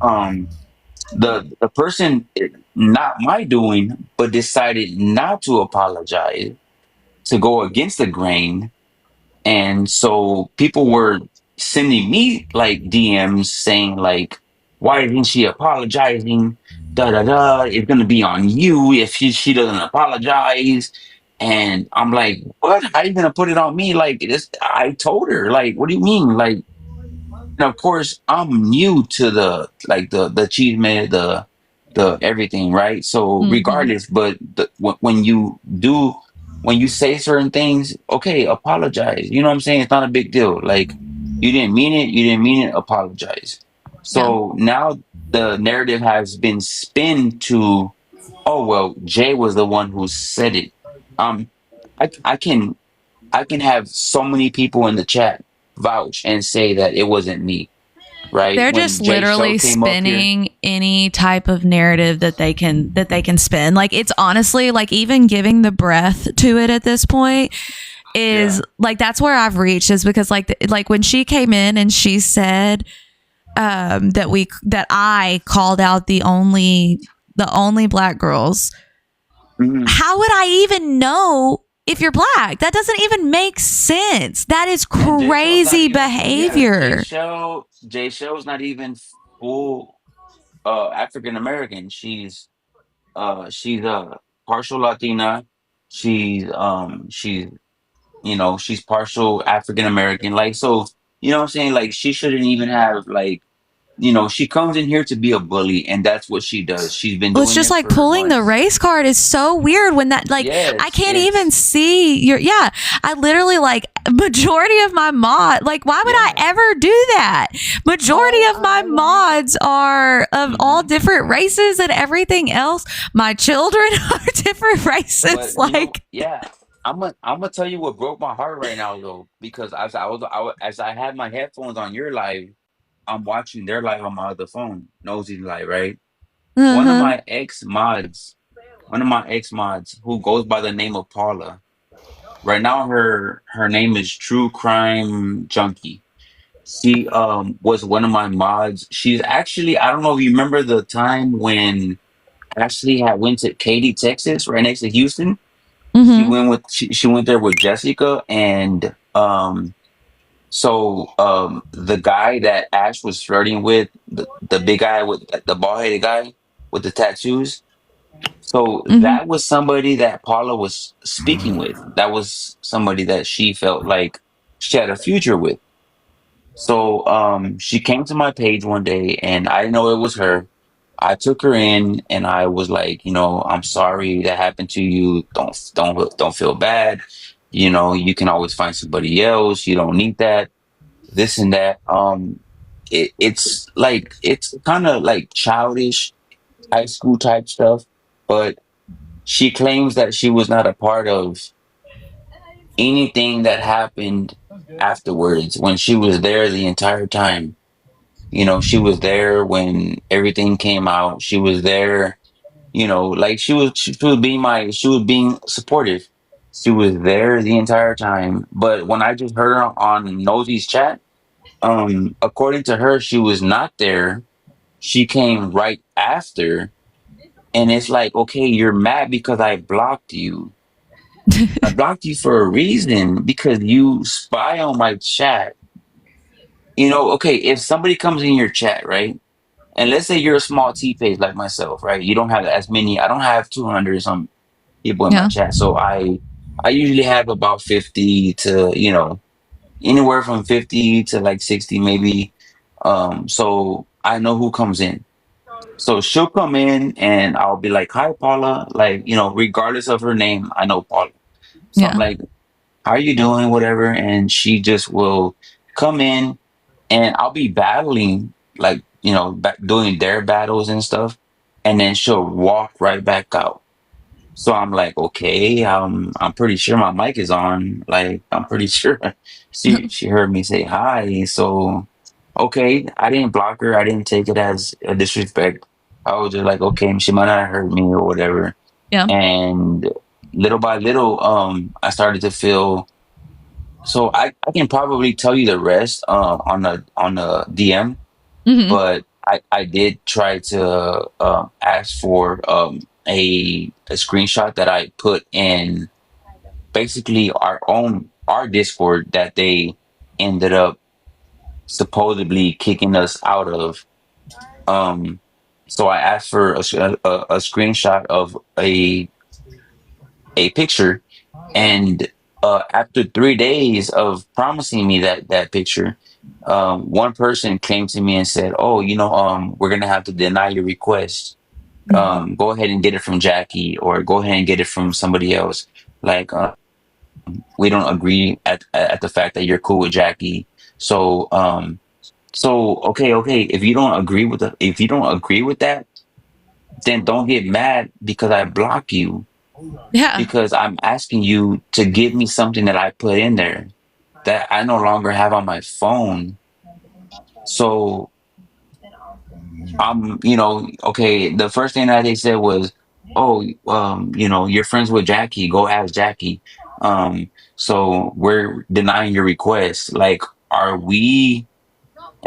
the person, not my doing, but decided not to apologize, to go against the grain. And so people were sending me like DMs saying like, why isn't she apologizing? Da da da. It's gonna be on you if she doesn't apologize. And I'm like, what? How you gonna put it on me? Like this? I told her. Like, what do you mean? Like, and of course, I'm new to the achievement, the everything, right? So regardless, but when you do when you say certain things, okay, apologize. You know what I'm saying? It's not a big deal. Like, you didn't mean it, you didn't mean it, apologize. Yeah. So now the narrative has been spinned to, oh well, Jay was the one who said it. Um, I can have so many people in the chat vouch and say that it wasn't me, right? They're When just Jay Show literally came up here, spinning any type of narrative that they can spin. Like, it's honestly like, even giving the breath to it at this point is yeah, like, that's where I've reached, is because like when she came in and she said that I called out the only black girls. mhm. How would I even know if you're black? That doesn't even make sense. That is And Jay Show's not crazy even, yeah, behavior. Jay Show's not even full African American. She's partial Latina. She's she's partial African American. Like, so, you know what I'm saying? Like, she shouldn't even have, like, she comes in here to be a bully, and that's what she does. She's been Well, it's doing just it like for pulling the months. race card is so weird when that, like, I Yes, can't even it's see your, yeah, I literally, like, majority of my mod, like, why would I yeah. ever do that? Majority of my I won't either. mods are of all Hmm. different races and everything else. My children are different races. But Like, yeah, I'm gonna tell you what broke my heart right now though, because as I had my headphones on your live, I'm watching their live on my other phone, Nosy Live, right? One of uh-huh. my ex mods, who goes by the name of Paula. Right now, her name is True Crime Junkie. She was one of my mods. She's actually, I don't know if you remember the time when Ashley had went to Katy, Texas, right next to Houston. Mm-hmm. She went there with Jessica, and the guy that Ash was flirting with, the big guy with the bald headed guy with the tattoos. So Mm-hmm. that was somebody that Paula was speaking with. That was somebody that she felt like she had a future with. So she came to my page one day, and I didn't know it was her. I took her in, and I was like, I'm sorry that happened to you. Don't feel bad. You can always find somebody else. You don't need that. This and that. It's kind of like childish high school type stuff, but she claims that she was not a part of anything that happened afterwards when she was there the entire time. She was there when everything came out. She was there, like she was being supportive. She was there the entire time. But when I just heard her on Nosy's chat, according to her, she was not there. She came right after, and it's like, okay, you're mad because I blocked you. I blocked you for a reason because you spy on my chat. Okay, if somebody comes in your chat, right? And let's say you're a small T page like myself, right? You don't have as many. I don't have 200 some people in my Yeah. chat, so I usually have about 50 to anywhere from 50 to like 60 maybe. So I know who comes in. So she'll come in and I'll be like, "Hi, Paula." Like, regardless of her name, I know Paula. So I'm Yeah. like, "How are you doing?" Whatever, and she just will come in, and I'll be battling, like, doing their battles and stuff, and then she'll walk right back out. So I'm like, okay, I'm pretty sure my mic is on. Like, I'm pretty sure she heard me say hi. So okay, I didn't block her. I didn't take it as a disrespect. I was just like, okay, she might not have heard me or whatever. Yeah. And little by little, I started to feel. So I can probably tell you the rest on the DM, Mm-hmm. but I did try to ask for a screenshot that I put in basically our Discord that they ended up supposedly kicking us out of. Um, so I asked for a screenshot of a picture, and after 3 days of promising me that picture, one person came to me and said, "Oh, we're gonna have to deny your request. Go ahead and get it from Jackie, or go ahead and get it from somebody else." Like, we don't agree at the fact that you're cool with Jackie. So, okay. If you don't agree with that, then don't get mad because I block you, Yeah. because I'm asking you to give me something that I put in there that I no longer have on my phone. So okay. The first thing that they said was, "Oh, you're friends with Jackie. Go ask Jackie." So we're denying your request. Like, are we?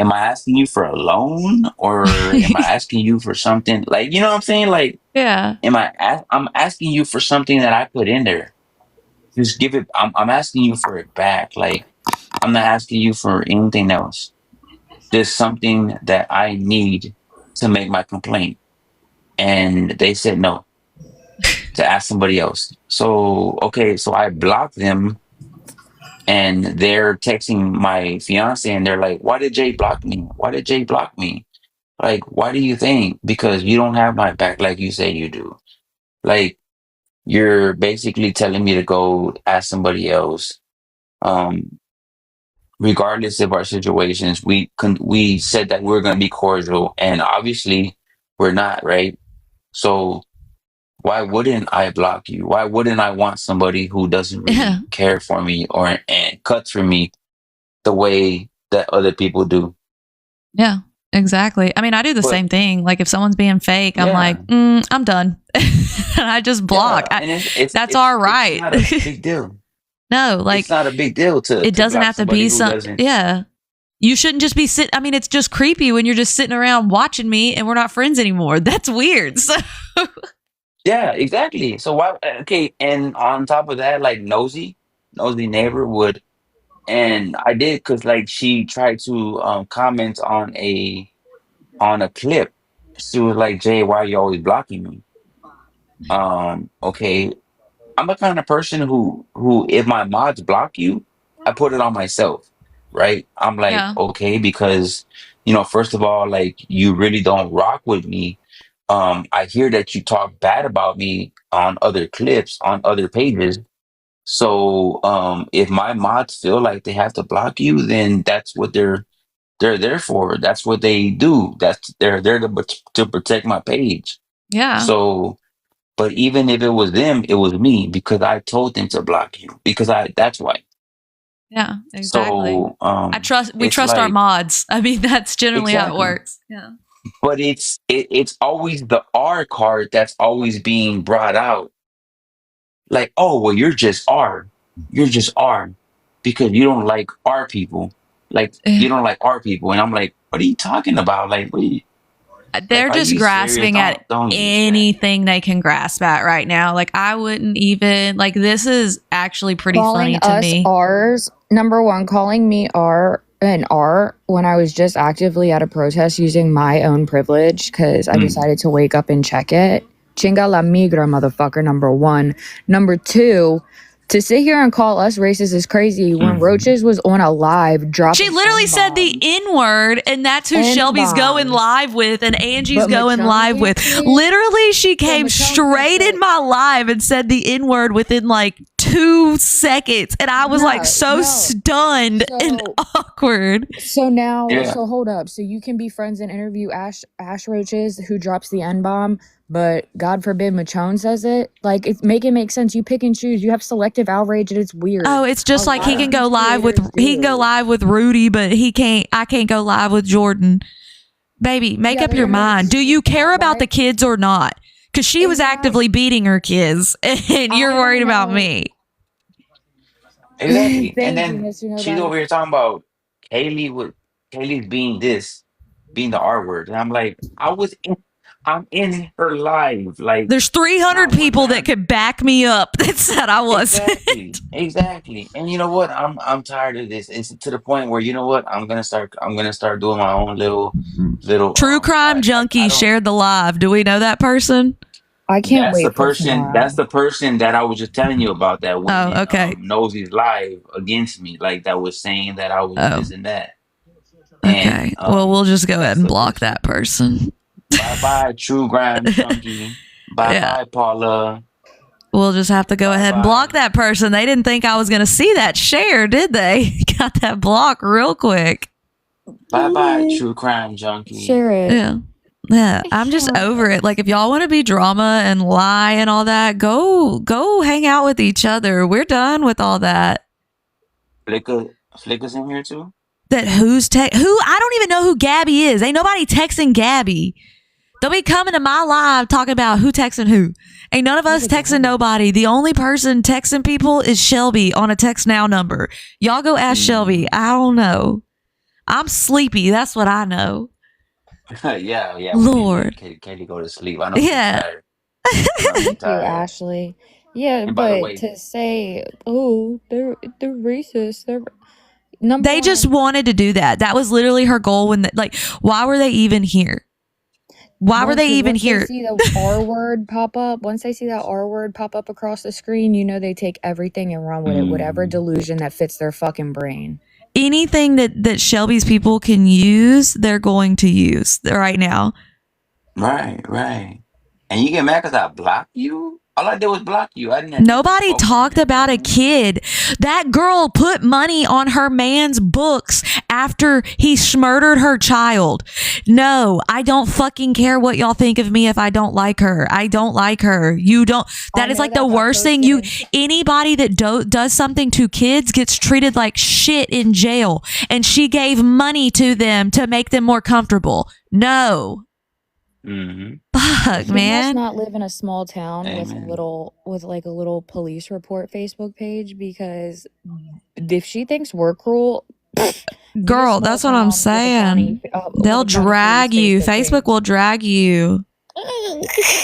Am I asking you for a loan, or am I asking you for something? Like, you know what I'm saying? Like, Yeah. I'm asking you for something that I put in there. Just give it. I'm asking you for it back. Like, I'm not asking you for anything else. Just something that I need to make my complaint. And they said no, to ask somebody else. So, okay, so I blocked them, and they're texting my fiance and they're like, "Why did Jay block me? Why did Jay block me?" Like, why do you think? Because you don't have my back like you say you do. Like, you're basically telling me to go ask somebody else. Um, Regardless of our situations, we said that we're going to be cordial, and obviously we're not, right? So why wouldn't I block you? Why wouldn't I want somebody who doesn't Yeah. really care for me or and cuts for me the way that other people do? Yeah. Exactly. I mean, I do the But same thing. Like if someone's being fake, I'm yeah, like, I'm done. And I just block. yeah, and That's all it's right. not a big deal. No, It's like not a big deal it to doesn't block have to somebody be who some. doesn't. Yeah. You shouldn't just be sitting. I mean, it's just creepy when you're just sitting around watching me and we're not friends anymore. That's weird. So, Yeah, exactly. So why? Okay, and on top of that, like, nosy neighbor would, and I did, because like she tried to comment on a clip. She was like, "Jay, why are you always blocking me?" Okay, I'm the kind of person who if my mods block you, I put it on myself, right? I'm like, yeah. okay, because first of all, like, you really don't rock with me. I hear that you talk bad about me on other clips on other pages. So if my mods feel like they have to block you, then that's what they're there for. That's what they do. They're there to protect my page. Yeah. So, but even if it was them, it was me, because I told them to block you, because that's why. Yeah. Exactly. So We it's trust our like, mods. I mean, that's generally how it exactly. works. Yeah. But it's always the R card that's always being brought out. Like, oh, well, you're just R. You're just R because you don't like R people. Like, you don't like R people. And I'm like, what are you talking about? Like, They're are just you serious? grasping at Don't use that. anything they can grasp at right now. Like I wouldn't even like this is actually pretty Calling funny to us me. R's, number one, calling me an R when I was just actively at a protest using my own privilege because I Mm. decided to wake up and check it. Chinga la migra, motherfucker, number one. Number two, to sit here and call us racist is crazy when Roaches was on a live dropping. She literally said the N-word, and that's who Shelby's going live with, and Angie's going live with. Literally, she came straight in my live and said the N-word within like 2 seconds, and I was like so stunned and awkward. So now, Yeah. so hold up. So you can be friends and interview Ash Roaches who drops the N-bomb, but God forbid Michonne says it. Like, make it make sense. You pick and choose. You have selective outrage, and it's weird. Oh, it's just like he can go live with Rudy, but I can't go live with Jordan. Baby, make up your mind. Do you care about the kids or not? Because she was actively beating her kids, and you're worried about me. Exactly. And then she's over here talking about Kaylee's being the R word. And I'm like, I'm in her live. Like, there's 300 people that could back me up that said I wasn't. Exactly. And you know what? I'm tired of this. It's to the point where, you know what? I'm gonna start doing my own little True crime junkie shared the live. Do we know that person? I can't wait. That's the person that I was just telling you about that went okay. Nosy's live against me, like, that was saying that I was this and that. Okay. And, well, we'll just go ahead and block that person. Bye bye, True Crime Junkie. Bye bye, Paula. we'll just have to go ahead and Bye-bye. block that person. They didn't think I was going to see that share, did they? Got that block real quick. Bye, true crime junkie. Share it. Yeah, I'm just over it. Like, if y'all want to be drama and lie and all that, go hang out with each other. We're done with all that. Flicker's in here too? That who? I don't even know who Gabby is. Ain't nobody texting Gabby. They'll be coming to my live talking about who texting who. Ain't none of us texting nobody. The only person texting people is Shelby on a text now number. Y'all go ask Shelby. I don't know. I'm sleepy. That's what I know. yeah. Lord. Katie go to sleep. I know. Yeah. Thank you, Ashley. Yeah, And by the but way- to say, oh, they're racist. They're They just wanted to do that. That was literally her goal. Why were they even here? Why were they even here? Once they see the R word pop up, once they see that R word pop up across the screen, you know they take everything and run with it, whatever delusion that fits their fucking brain. Anything that Shelby's people can use, they're going to use right now. Right. And you get mad because I blocked you? All I did was block you. I didn't. Nobody talked about a kid. That girl put money on her man's books after he murdered her child. No, I don't fucking care what y'all think of me if I don't like her. I don't like her. You don't. That is like the worst thing. Anybody that does something to kids gets treated like shit in jail. And she gave money to them to make them more comfortable. No. Fuck, She man. must not live in a small town Amen. with like a little police report Facebook page, because if she thinks we're cruel, Girl, that's what I'm saying. They'll drag you. Facebook will drag you.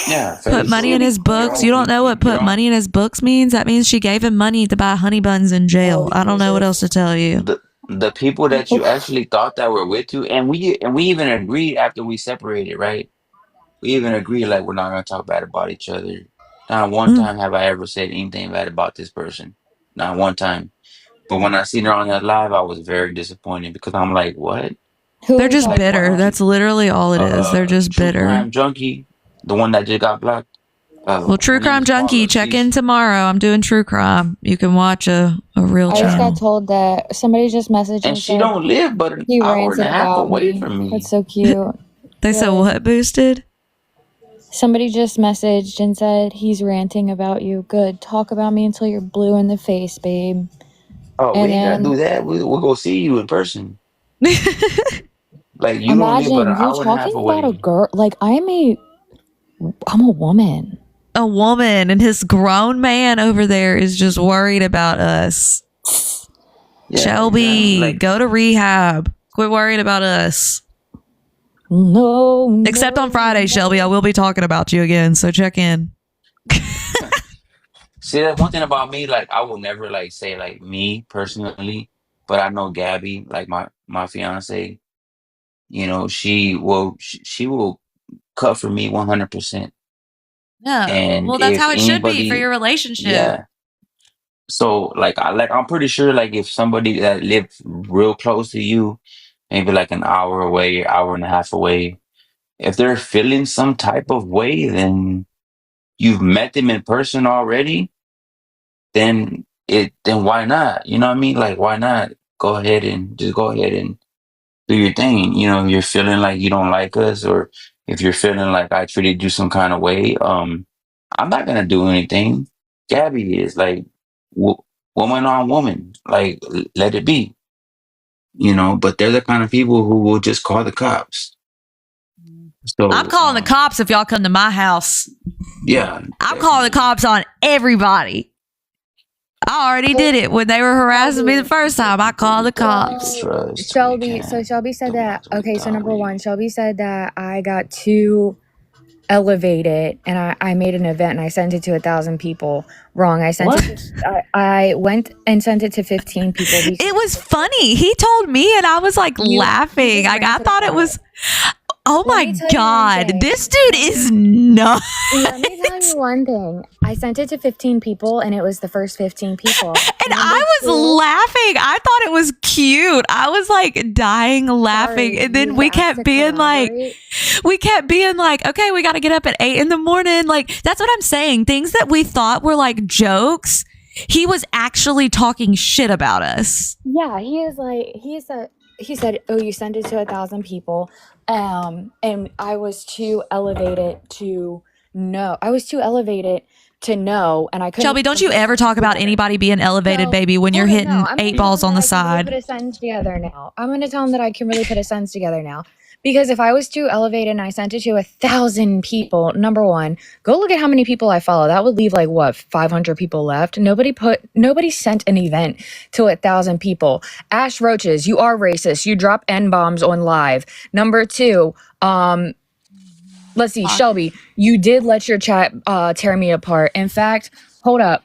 Yeah. Put money in his books. You don't know what put money in his books means? That means she gave him money to buy honey buns in jail. I don't know what else to tell you. The people that you actually thought that were with you, and we even agreed after we separated, right? We even agreed like we're not gonna talk bad about each other. Not one time have I ever said anything bad about this person. Not one time. But when I seen her on that live, I was very disappointed because I'm like, what? They're just bitter. That's literally all it is. They're just True bitter. Crime Junkie, the one that just got blocked. Well, True Crime Junkie, check in tomorrow. I'm doing true crime. You can watch a real I just channel. got told that somebody just messaged And she don't live but an he hour and ranted a half about away me. from me. That's so cute. They said what, Boosted? Somebody just messaged and said he's ranting about you. Good. Talk about me until you're blue in the face, babe. Oh, we And ain't gotta then- do that. We'll go see you in person. Like you Imagine don't live but an you hour and a half talking away. about a girl. Like I'm a woman. A woman, and his grown man over there is just worried about us. Yeah, Shelby, yeah, like- go to rehab. Quit worrying about us. No. Except on Friday, Shelby. I will be talking about you again, so check in. See, that's one thing about me. Like, I will never like say like me personally, but I know Gabby, like my fiance. You know, she will cut for me 100%. Yeah. And Well, that's if how it should be for anybody- your relationship. Yeah. So I'm pretty sure like if somebody that lived real close to you, maybe like an hour away, hour and a half away, if they're feeling some type of way, then you've met them in person already, then why not? You know what I mean? Like why not go ahead and do your thing? You know, if you're feeling like you don't like us, or if you're feeling like I treated you some kind of way, I'm not gonna do anything. Gabby is like woman on woman, like let it be. You know, but they're the kind of people who will just call the cops. So I'm calling the cops if y'all come to my house. Yeah, I'm calling the cops on everybody. I already did it when they were harassing me the first time. I called the cops. Trust Shelby, we so can't. Shelby said that. Don't Okay, so number we? one, Shelby said that I got too elevated and I made an event and I sent it to 1,000 people. Wrong. I sent I went and sent it to 15 people. It was funny. He told me, and I was like laughing. just Like I ranted thought it about was. Oh Let my me tell you one God. thing. This dude is nuts. Let me tell you one thing. I sent it to 15 people, and it was the first 15 people. And Number I was 2, laughing. I thought it was cute. I was like dying laughing. sorry, And then you we asked kept to being like, corroborate. okay, we got to get up at 8 a.m. Like, that's what I'm saying. Things that we thought were like jokes, he was actually talking shit about us. Yeah, he said, "Oh, you sent it to 1,000 people." And I was too elevated to know. I was too elevated to know, and I couldn't Shelby, don't put you a ever sentence talk about together. anybody being elevated, So, baby, when you're hold on, hitting no, I'm gonna 8 tell balls him on that the I can really side? put a sentence together now. I'm gonna tell him that I can really put a sentence together now. Because if I was too elevated and I sent it to 1,000 people, number one, go look at how many people I follow. That would leave like what, 500 people left. Nobody sent an event to 1,000 people. Ash Roaches, you are racist. You drop N bombs on live. Number two, let's see, Shelby, you did let your chat tear me apart. In fact, hold up.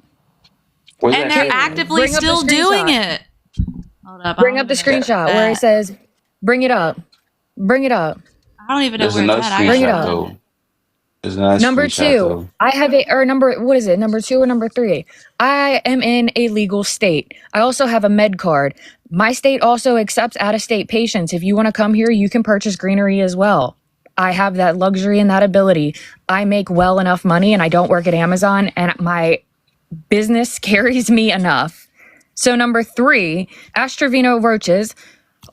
Where's And that they're shit at? actively Bring up the still doing screenshot. it. Hold up. I Bring don't up the even know where it's screenshot where it at. says, bring it up. Bring it up. I don't even know There's where it's another at. I Bring it gotta screenshot up. find it. though. There's another Number screenshot 2, though. I have it, or what is it? Number 2 or number 3? I am in a legal state. I also have a med card. My state also accepts out-of-state patients. If you want to come here, you can purchase greenery as well. I have that luxury and that ability. I make well enough money and I don't work at Amazon, and my business carries me enough. So number 3, Astrovino roaches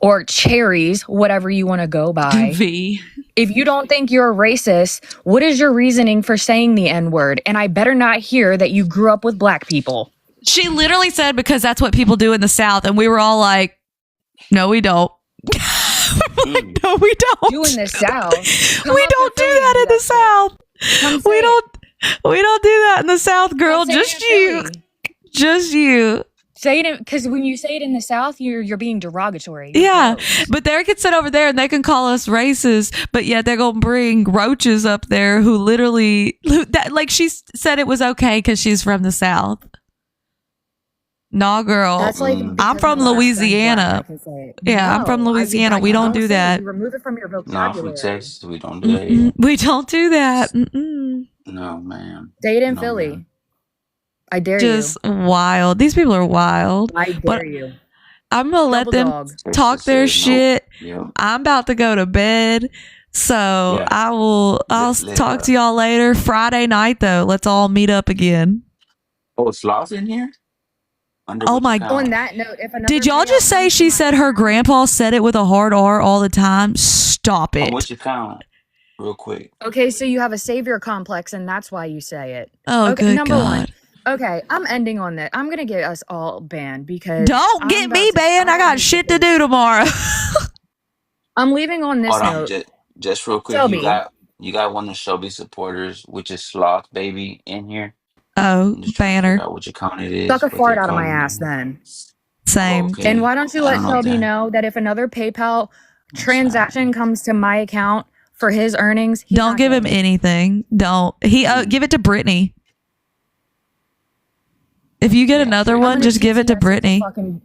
or cherries, whatever you want to go by. V. If you don't think you're a racist, what is your reasoning for saying the N-word? And I better not hear that you grew up with black people. She literally said because that's what people do in the South, and we were all like, "No, we don't." No, we don't. You in the South. Come We up don't to do Philly that and in the do South. Come say We it. don't. We don't do that in the South, girl. Come say it Just in you. Philly. Just you. Say it because when you say it in the South, you're being derogatory. You're Yeah, gross. but they can sit over there and they can call us racist, but yet they're gonna bring roaches up there who literally like she said it was okay because she's from the South. Nah, girl. That's like Mm. because I'm from my last name's Louisiana. black, I can say it. Yeah, I'm from No, Louisiana. We don't do that. You remove it from your No, I'm from vocabulary. Texas. We don't do that here. Mm-mm. We don't do that. Mm-mm. No, man. Say it in No, Philly. man. I dare Just wild. These people are wild. you. I dare But you. I'm gonna let Double them dog. talk Texas their said nope. shit. Yeah. I'm about to go to bed. So Yeah. I'll Let talk to y'all later. Friday night though. Let's all meet up again. Oh, Slaw's in here? Under Oh which my- account? On that note, if another Did y'all payout just say comes to she my said her account- grandpa said it with a hard R all the time? Stop On it. which account? Real quick. Okay, so you have a savior complex, and that's why you say it. Oh, Okay, good number God. one. Okay, I'm ending on that. I'm gonna get us all banned because Don't I'm get about me to- banned. I I'm got leaving shit to today. do tomorrow. I'm leaving on this Hold on, note. just real quick. Shelby. You got one of Shelby supporters, which is Sloth Baby, in here. Oh, I'm just trying to banner. figure out which account it is. Suck a what fart they out of my calling ass it. then. Same. Okay. And why don't you I let don't know Shelby that. know that if another PayPal That's transaction comes to my account for his earnings, he's Don't not give him getting it. anything. Don't. Give it to Brittany. If you get Yeah, another I'm one, gonna just give it to TTS Brittany. fucking